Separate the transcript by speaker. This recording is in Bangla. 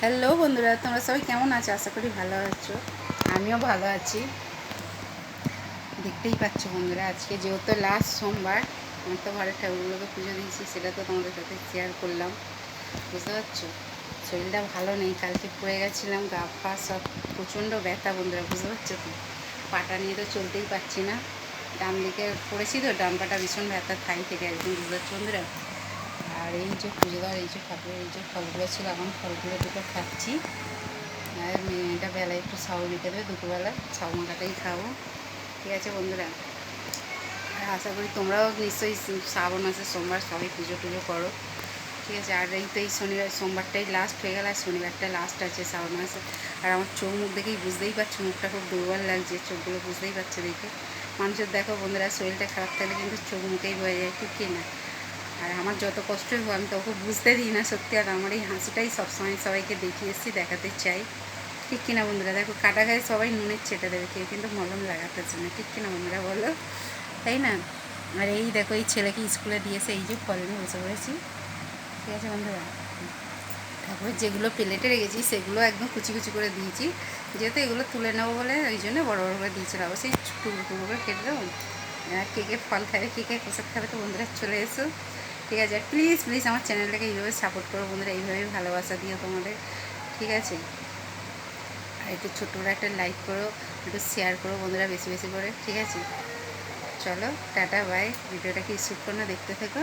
Speaker 1: হ্যালো বন্ধুরা, তোমরা সবাই কেমন আছো? আশা করি ভালো আছো। আমিও ভালো আছি। দেখতেই পাচ্ছ বন্ধুরা, আজকে যেহেতু লাস্ট সোমবার, আমি তো ঘরের ঠাকুরগুলোকে পুজো দিয়েছি, সেটা তো তোমাদের সাথে শেয়ার করলাম। বুঝতে পারছো, শরীরটা ভালো নেই, কালকে পড়ে গেছিলাম, গা পা সব প্রচণ্ড ব্যথা বন্ধুরা, বুঝতে পারছো তো। পাটা নিয়ে তো চলতেই পারছি না, ডান দিকে পড়েছি তো, ডান পাটা ভীষণ ব্যথা, থাই থেকে একদম, বুঝতে পারছো বন্ধুরা। আর এই যে পুজো দেওয়ার এই যে ঠাকুরের এই যে ফলগুলো ছিল, এখন ফলগুলো দুটো খাচ্ছি। আর মেয়েটা বেলায় একটু ছাউ মেখে দেবে, দুপুরবেলা ছাউ মাখাটাই খাবো। ঠিক আছে বন্ধুরা, আর আশা করি তোমরাও নিশ্চয়ই শ্রাবণ মাসে সোমবার সবাই পুজো টুজো করো। ঠিক আছে, আর এই তো এই শনিবার সোমবারটাই লাস্ট হয়ে গেল, আর শনিবারটা লাস্ট আছে শ্রাবণ মাসে। আর আমার চোখ মুখ দেখেই বুঝতেই পারছো, মুখটা খুব দুর্বল লাগছে, চোখগুলো বুঝতেই পারছো দেখে। মানুষের দেখো বন্ধুরা, শরীরটা খারাপ থাকলে কিন্তু চোখ মুখেই হয়ে যায়, ঠিক কি না? আর আমার যত কষ্টই হোক আমি তো ওকে বুঝতে দিই না সত্যি। আর আমার এই হাসিটাই সবসময় সবাইকে দেখিয়ে এসেছি, দেখাতে চাই, ঠিক কিনা বন্ধুরা। দেখো কাটা গায়ে সবাই নুনের ছেটে দেবে, কেউ কিন্তু মলম লাগাতে চায় না, ঠিক কিনা বন্ধুরা বলো, তাই না? আর এই দেখো এই ছেলেকে স্কুলে দিয়েছে, এই যে ফল নিয়ে বসে পড়েছি। ঠিক আছে বন্ধুরা, তারপরে যেগুলো প্লেটে রেখেছি সেগুলো একদম কুচি কুচি করে দিয়েছি, যেহেতু এগুলো তুলে নেবো বলে ওই জন্য বড়ো বড়ো করে দিয়েছিলাম। অবশ্যই টুকরো টুকরো করে কেটে দেবো। কে কে ফল খাবে, কে কে প্রসাদ খাবে, তো বন্ধুরা চলে এসো। ঠিক আছে, প্লিজ প্লিজ আমার চ্যানেলটাকে এইভাবে সাপোর্ট করো বন্ধুরা, এইভাবেই ভালোবাসা দিও তোমাদের। ঠিক আছে, আর একটু ছোট্ট করে একটা লাইক করো, একটু শেয়ার করো বন্ধুরা, বেশি বেশি করে। ঠিক আছে, চলো টাটা বাই, ভিডিওটাকে স্কিপ করো না, দেখতে থেকো।